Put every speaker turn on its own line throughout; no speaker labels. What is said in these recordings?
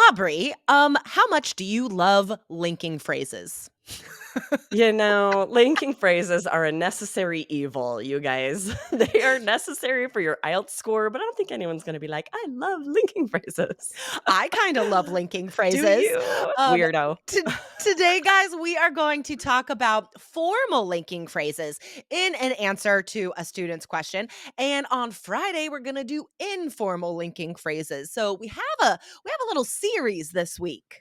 Aubrey, how much do you love linking phrases?
Linking phrases are a necessary evil, you guys. They are necessary for your IELTS score, but I don't think anyone's going to be like, I love linking phrases.
I kind of love linking
Do
phrases.
you?
Um,
Weirdo.
Today, guys, we are going to talk about formal linking phrases in an answer to a student's question. And on Friday, we're going to do informal linking phrases. So we have a little series this week.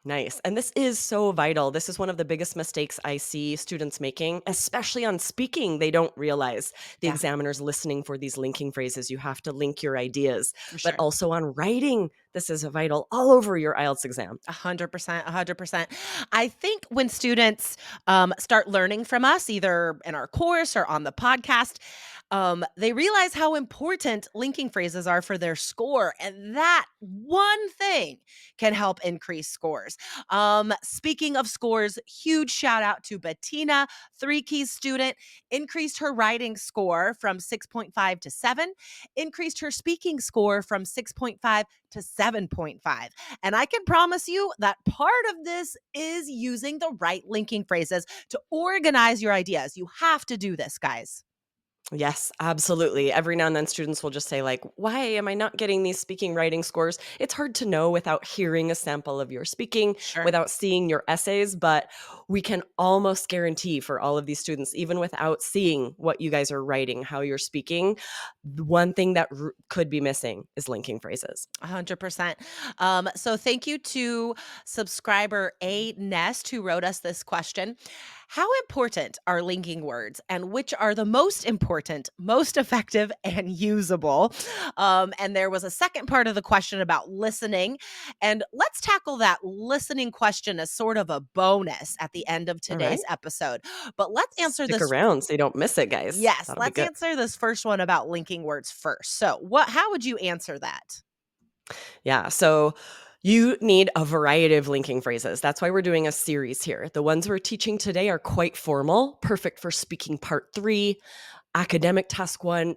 Nice. And this is so vital. This is one of the biggest mistakes I see students making, especially on speaking. They don't realize the
Yeah,
examiner's listening for these linking phrases. You have to link your ideas,
for
but
sure.
also on writing. This is vital all over your IELTS exam.
100%, 100%. I think when students start learning from us, either in our course or on the podcast, they realize how important linking phrases are for their score. And that one thing can help increase scores. Speaking of scores, huge shout out to Bettina, 3 Keys student, increased her writing score from 6.5 to 7, increased her speaking score from 6.5 to 7.5. And I can promise you that part of this is using the right linking phrases to organize your ideas. You have to do this, guys.
Yes, absolutely. Every now and then students will just say like, "Why am I not getting these speaking writing scores?" It's hard to know without hearing a sample of your speaking,
Sure.
without seeing your essays, but we can almost guarantee for all of these students, even without seeing what you guys are writing, how you're speaking, the one thing that could be missing is linking phrases.
100%. So thank you to subscriber A Nest who wrote us this question. How important are linking words and which are the most important, most effective, and usable? And there was a second part of the question about listening. And let's tackle that listening question as sort of a bonus at the end of
All right.
today's episode. But let's answer
Stick
this.
around so you don't miss it, guys.
Yes,
That'll be
let's
good.
answer this first one about linking words first. So, how would you answer that?
Yeah. So you need a variety of linking phrases. That's why we're doing a series here. The ones we're teaching today are quite formal, perfect for speaking part 3, academic task 1,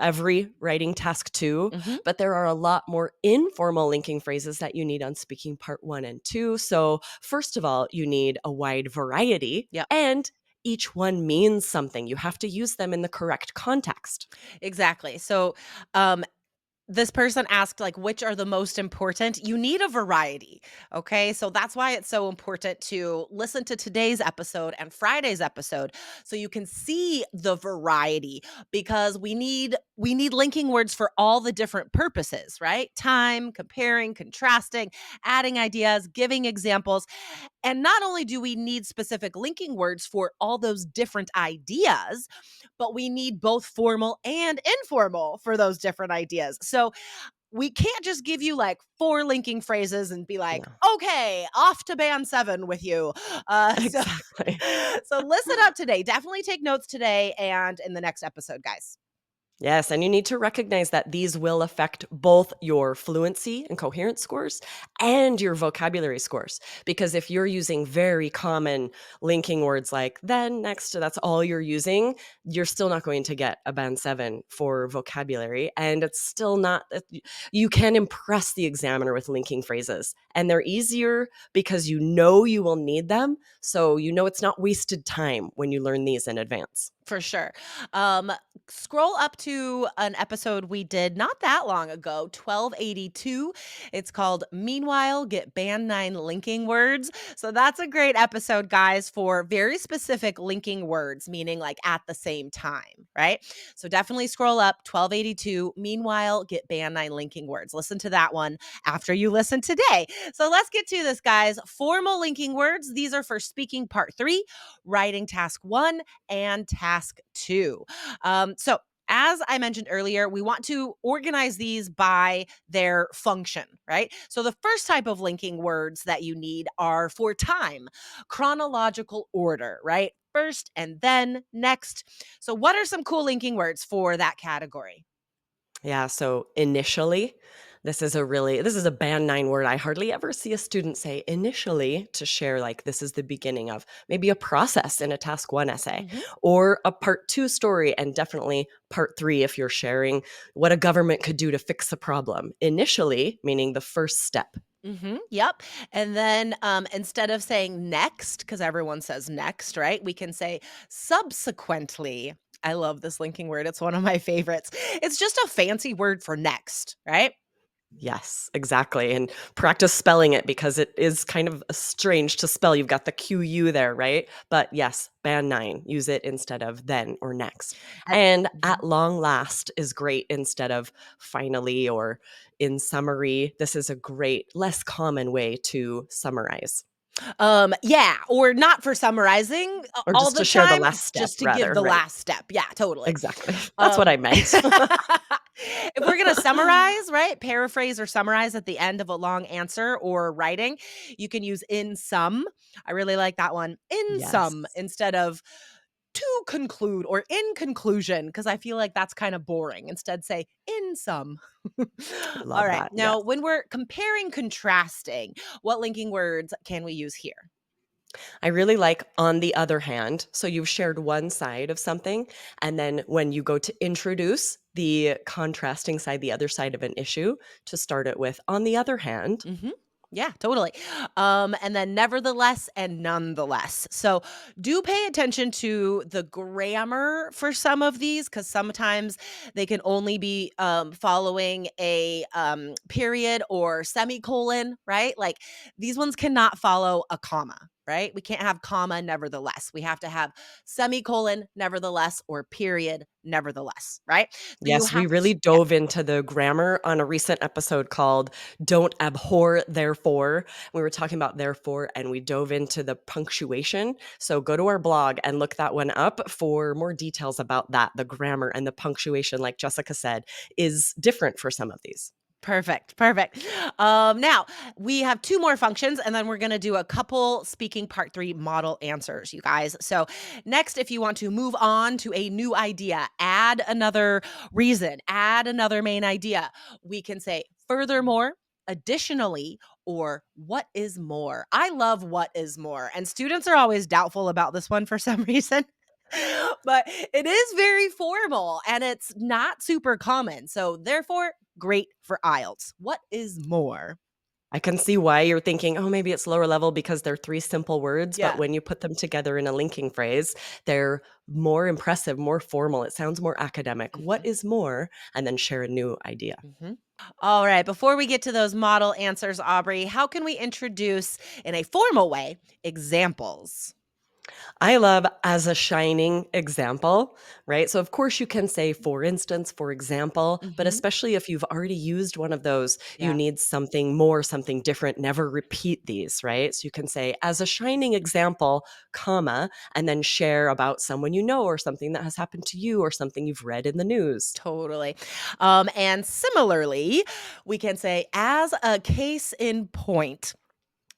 every writing task 2,
Mhm.
but there are a lot more informal linking phrases that you need on speaking part 1 and 2. So, first of all, you need a wide variety
Yep.
and each one means something. You have to use them in the correct context.
Exactly. So, um, this person asked, like, which are the most important? You need a variety. Okay. So that's why it's so important to listen to today's episode and Friday's episode so you can see the variety because we need linking words for all the different purposes, right? Time, comparing, contrasting, adding ideas, giving examples. And not only do we need specific linking words for all those different ideas, but we need both formal and informal for those different ideas. So we can't just give you like 4 linking phrases and be like,
Yeah,
okay, off to band 7 with you. Uh, so,
exactly.
so listen up today. Definitely take notes today and in the next episode, guys.
Yes, and you need to recognize that these will affect both your fluency and coherence scores and your vocabulary scores. Because if you're using very common linking words like then, next, that's all you're using, you're still not going to get a band 7 for vocabulary. And it's still not, you can impress the examiner with linking phrases. And they're easier because you know you will need them. So you know it's not wasted time when you learn these in advance.
For sure. Um, Scroll up to an episode we did not that long ago, 1282. It's called Meanwhile, Get Band 9 Linking Words. So that's a great episode, guys, for very specific linking words, meaning like at the same time, right? So definitely scroll up, 1282. Meanwhile, Get Band 9 Linking Words. Listen to that one after you listen today. So let's get to this, guys. Formal linking words. These are for speaking part 3, writing task 1, and task 2. So, as I mentioned earlier, we want to organize these by their function, right? So, the first type of linking words that you need are for time, chronological order, right? First and then next. So, what are some cool linking words for that category?
Yeah, so initially, this is a band 9 word. I hardly ever see a student say initially to share like this is the beginning of maybe a process in a task 1 essay
Mhm.
or a part 2 story and definitely part 3 if you're sharing what a government could do to fix a problem. Initially, meaning the first step.
Yep. And then instead of saying next, because everyone says next, right? We can say subsequently. I love this linking word. It's one of my favorites. It's just a fancy word for next, right?
Yes, exactly, and practice spelling it because it is kind of strange to spell. You've got the QU there, right? But yes, band 9, use it instead of then or next.
And
And
Mhm.
at long last is great instead of finally or in summary. This is a great, less common way to summarize
Yeah, or not for summarizing
or
all
just
the
to share the
time,
last step
just to give
rather,
the
right?
last step. Yeah, totally.
Exactly. That's what
Um,
I meant.
if we're gonna summarize, right, paraphrase or summarize at the end of a long answer or writing, you can use in sum. I really like that one. In
Yes,
sum instead of to conclude or in conclusion, because I feel like that's kind of boring. Instead, say in sum.
I
All
love
right.
that,
Now,
yes.
when we're comparing, contrasting, what linking words can we use here?
I really like on the other hand. So you've shared one side of something, and then when you go to introduce the contrasting side, the other side of an issue, to start it with on the other hand.
Mhm. Yeah, totally. And then nevertheless and nonetheless. So do pay attention to the grammar for some of these because sometimes they can only be following a period or semicolon, right? Like these ones cannot follow a comma, right? We can't have comma nevertheless. We have to have semicolon nevertheless or period nevertheless, right? So you
Yes, we
have
really
to, yeah.
dove into the grammar on a recent episode called Don't Abhor Therefore. We were talking about therefore and we dove into the punctuation. So go to our blog and look that one up for more details about that. The grammar and the punctuation, like Jessica said, is different for some of these.
Perfect, perfect. Now we have two more functions, and then we're going to do a couple speaking part 3 model answers, you guys. So, next, if you want to move on to a new idea, add another reason, add another main idea, we can say furthermore, additionally, or what is more. I love what is more, and students are always doubtful about this one for some reason. But it is very formal and it's not super common. So, therefore, great for IELTS. What is more?
I can see why you're thinking, oh, maybe it's lower level because they're three simple words. But
Yeah.
when you put them together in a linking phrase, they're more impressive, more formal. It sounds more academic. What
Mhm,
is more? And then share a new idea.
mhm. All right. Before we get to those model answers, Aubrey, how can we introduce in a formal way examples?
I love as a shining example, right? So, of course, you can say, for instance, for example, but
Mhm.
especially if you've already used one of those, you
Yeah.
need something more, something different. Never repeat these, right? So, you can say, as a shining example, comma, and then share about someone you know or something that has happened to you or something you've read in the news.
Totally. And similarly, we can say, as a case in point,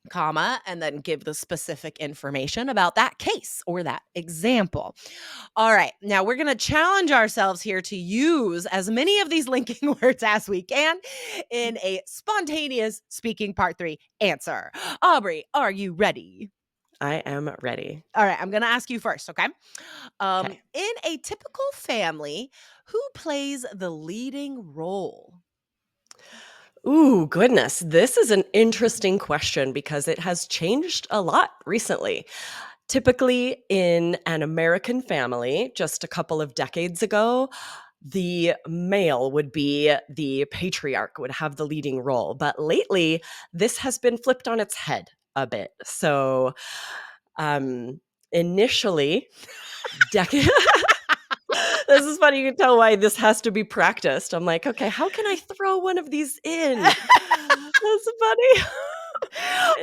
comma, and then give the specific information about that case or that example. All right. Now we're going to challenge ourselves here to use as many of these linking words as we can in a spontaneous speaking part 3 answer. Aubrey, are you ready?
I am ready.
All right. I'm going to ask you first. Okay.
Okay.
In a typical family, who plays the leading role?
Ooh, goodness. This is an interesting question because it has changed a lot recently. Typically, in an American family, just a couple of decades ago, the male would be the patriarch, would have the leading role. But lately, this has been flipped on its head a bit. So, initially, decade. This is funny. You can tell why this has to be practiced. I'm like, okay, how can I throw one of these in? That's funny.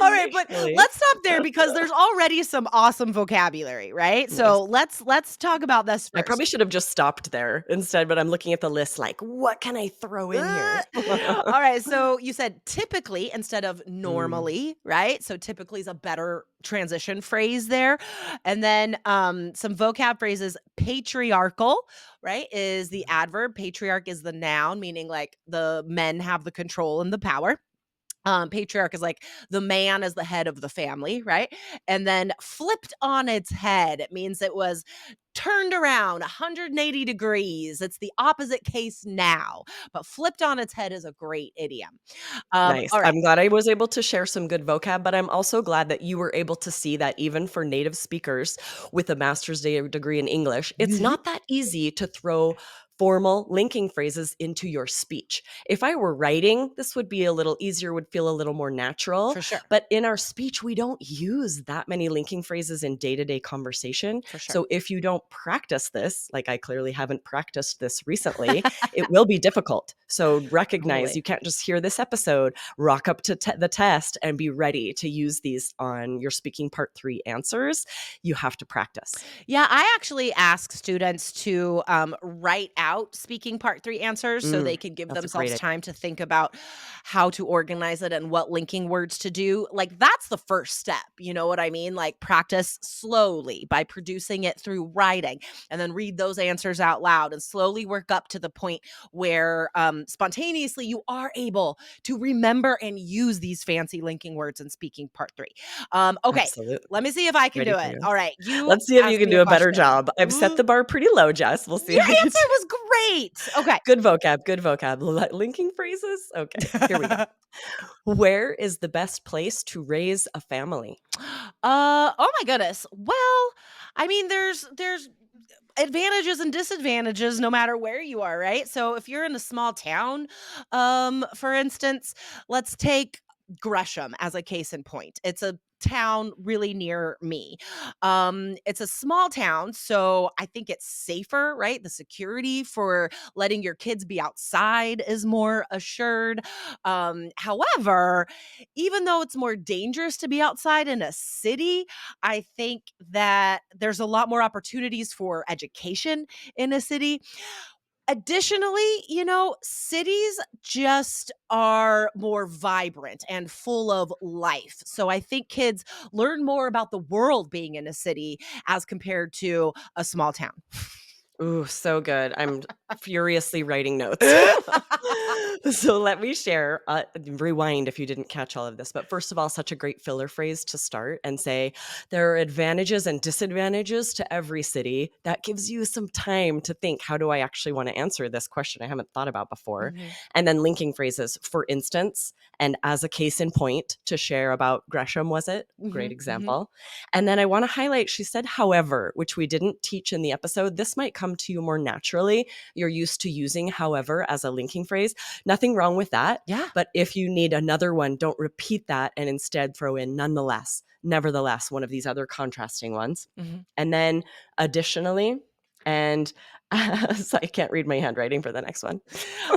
All right, but
Initially.
let's stop there because there's already some awesome vocabulary, right?
Nice.
So let's talk about this
I probably
first.
should have just stopped there instead, but I'm looking at the list like, "What can I throw in here?"
All right, so you said typically instead of
Mm,
normally, right? So typically is a better transition phrase there. And then some vocab phrases patriarchal, right? Is the adverb, patriarch is the noun, meaning like the men have the control and the power. Patriarch is like the man as the head of the family, right? And then flipped on its head, it means it was turned around 180 degrees. It's the opposite case now, but flipped on its head is a great idiom.
Nice.
All right.
I'm glad I was able to share some good vocab, but I'm also glad that you were able to see that even for native speakers with a degree in English, it's
Mhm.
not that easy to throw formal linking phrases into your speech. If I were writing, this would be a little easier, would feel a little more natural,
For sure.
but in our speech, we don't use that many linking phrases in day-to-day conversation.
For sure.
So if you don't practice this, like I clearly haven't practiced this recently, it will be difficult. So recognize
Totally.
you can't just hear this episode, rock up to the test, and be ready to use these on your speaking part 3 answers. You have to practice.
Yeah, I actually ask students to write out speaking part 3 answers so they can give
That's a great
themselves
idea.
time to think about how to organize it and what linking words to do. Like, that's the first step. You know what I mean? Like, practice slowly by producing it through writing and then read those answers out loud and slowly work up to the point where spontaneously you are able to remember and use these fancy linking words in speaking part 3. Okay,
Absolutely.
let me see if I can
Ready
do
for
it.
you.
All right, you
Let's see if you
ask
can
me a
do a better
question.
job. I've set
Ooh,
the bar pretty low, Jess. We'll see
your
how you do.
answer was great. Okay.
Good vocab, good vocab. Linking phrases? Okay, here we go. Where is the best place to raise a family?
Oh my goodness. Well, I mean, there's advantages and disadvantages no matter where you are, right? So if you're in a small town, for instance, let's take Gresham as a case in point. It's a town really near me. It's a small town, so I think it's safer, right? The security for letting your kids be outside is more assured. However, even though it's more dangerous to be outside in a city, I think that there's a lot more opportunities for education in a city. Additionally, cities just are more vibrant and full of life. So I think kids learn more about the world being in a city as compared to a small town.
Ooh, so good. I'm furiously writing notes. So let me share, rewind if you didn't catch all of this. But first of all, such a great filler phrase to start and say, there are advantages and disadvantages to every city. That gives you some time to think, how do I actually want to answer this question I haven't thought about before?
Mhm,
And then linking phrases, for instance, and as a case in point to share about Gresham, was it? Great
mhm, mhm.
example. And then I want to highlight, she said, however, which we didn't teach in the episode. This might come to you more naturally. You're used to using however as a linking phrase. Nothing wrong with that.
Yeah.
But if you need another one, don't repeat that and instead throw in nonetheless, nevertheless, one of these other contrasting ones.
Mhm.
And then additionally, and so I can't read my handwriting for the next one.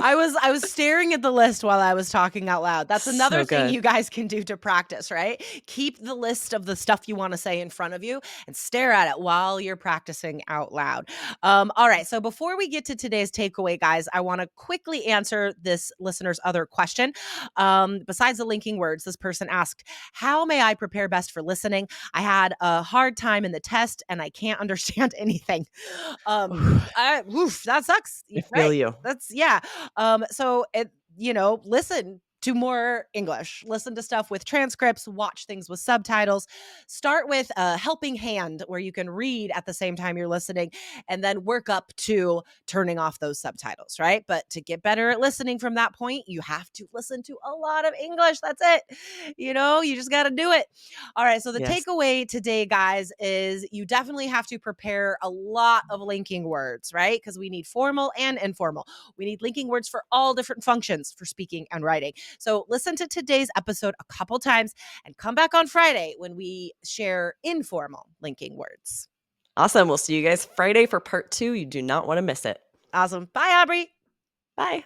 I was staring at the list while I was talking out loud. That's another
So
thing
good.
you guys can do to practice, right? Keep the list of the stuff you want to say in front of you and stare at it while you're practicing out loud. All right. So before we get to today's takeaway, guys, I want to quickly answer this listener's other question. Besides the linking words, this person asked, "How may I prepare best for listening? I had a hard time in the test and I can't understand anything." Um, Oof, that sucks,
I feel
right?
you.
That's yeah. So listen to more English, listen to stuff with transcripts, watch things with subtitles. Start with a helping hand where you can read at the same time you're listening, and then work up to turning off those subtitles, right? But to get better at listening from that point, you have to listen to a lot of English. That's it. You just got to do it. All right. So the
Yes.
takeaway today, guys, is you definitely have to prepare a lot of linking words, right? Because we need formal and informal. We need linking words for all different functions for speaking and writing. So listen to today's episode a couple times and come back on Friday when we share informal linking words.
Awesome. We'll see you guys Friday for part 2. You do not want to miss it.
Awesome. Bye, Aubrey.
Bye.